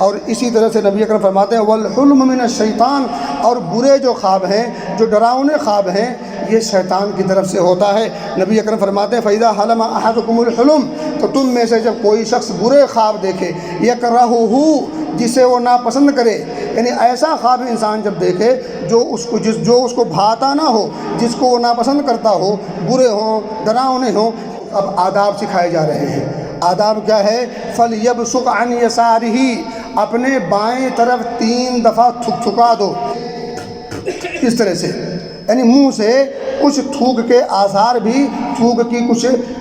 اور اسی طرح سے نبی اکرم فرماتے ہیں والحلم من الشیطان، اور برے جو خواب ہیں، جو ڈراؤنے خواب ہیں، یہ شیطان کی طرف سے ہوتا ہے۔ نبی اکرم فرماتے ہیں فَإِذَا حَلَمَ أَحَدُكُمُ الْحُلُمَ، تو تم میں سے جب کوئی شخص برے خواب دیکھے، یکرہہ، جسے وہ ناپسند کرے، یعنی ایسا خواب انسان جب دیکھے جو اس کو بھاتا نہ ہو، جس کو وہ ناپسند کرتا ہو، برے ہوں، ڈراؤنے ہوں، اب آداب سکھائے جا رہے ہیں۔ آداب کیا ہے؟ فَلْيَبْصُقْ عَنْ يَسَارِهِ، اپنے بائیں طرف 3 دفعہ تھکا دو، اس طرح سے، یعنی منہ سے کچھ تھوک کے آثار بھی، تھوک کی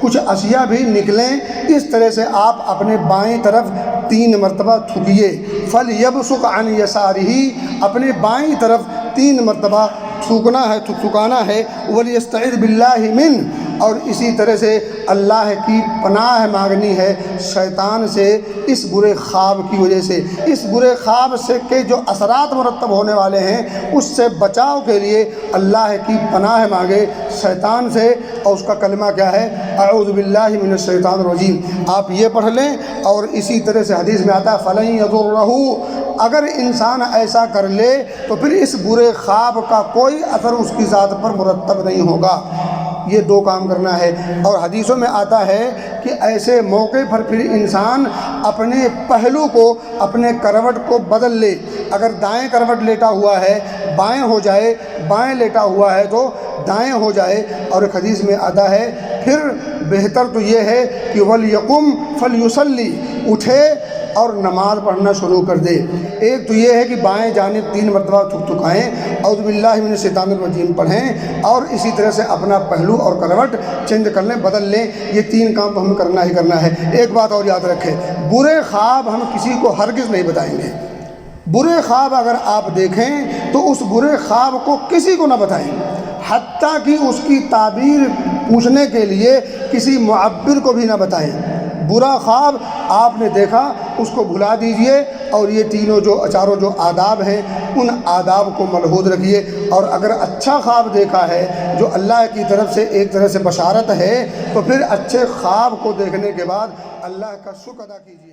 کچھ اشیاء بھی نکلیں، اس طرح سے آپ اپنے بائیں طرف 3 مرتبہ تھوکیے۔ فَلْيَبْصُقْ عَنْ يَسَارِهِ، اپنے بائیں طرف 3 مرتبہ تھکانا ہے۔ وَلْيَسْتَعِذْ بِاللَّهِ مِنْهُ، اور اسی طرح سے اللہ کی پناہ مانگنی ہے شیطان سے، اس برے خواب کی وجہ سے، اس برے خواب سے کے جو اثرات مرتب ہونے والے ہیں، اس سے بچاؤ کے لیے اللہ کی پناہ مانگے شیطان سے، اور اس کا کلمہ کیا ہے؟ اعوذ باللہ من الشیطان الرجیم۔ آپ یہ پڑھ لیں، اور اسی طرح سے حدیث میں آتا ہے فَلَن يَضُرَّهُ، اگر انسان ایسا کر لے تو پھر اس برے خواب کا کوئی اثر اس کی ذات پر مرتب نہیں ہوگا۔ یہ 2 کام کرنا ہے۔ اور حدیثوں میں آتا ہے کہ ایسے موقع پر پھر انسان اپنے پہلو کو، اپنے کروٹ کو بدل لے، اگر دائیں کروٹ لیٹا ہوا ہے بائیں ہو جائے، بائیں لیٹا ہوا ہے تو دائیں ہو جائے۔ اور ایک حدیث میں آتا ہے پھر بہتر تو یہ ہے کہ وَلْيَقُمْ فَلْيُصَلِّ، اٹھے اور نماز پڑھنا شروع کر دے۔ ایک تو یہ ہے کہ بائیں جانب 3 مرتبہ تھکائیں، اعوذ باللہ من الشیطان الرجیم پڑھیں، اور اسی طرح سے اپنا پہلو اور کروٹ چینج کر لیں، بدل لیں۔ یہ 3 کام تو ہمیں کرنا ہی کرنا ہے۔ ایک بات اور یاد رکھیں، برے خواب ہم کسی کو ہرگز نہیں بتائیں گے۔ برے خواب اگر آپ دیکھیں تو اس برے خواب کو کسی کو نہ بتائیں، حتیٰ کہ اس کی تعبیر پوچھنے کے لیے کسی معبر کو بھی نہ بتائیں۔ برا خواب آپ نے دیکھا، اس کو بھلا دیجئے، اور یہ چاروں جو آداب ہیں ان آداب کو ملحوظ رکھیے۔ اور اگر اچھا خواب دیکھا ہے جو اللہ کی طرف سے ایک طرح سے بشارت ہے، تو پھر اچھے خواب کو دیکھنے کے بعد اللہ کا شکر ادا کیجیے۔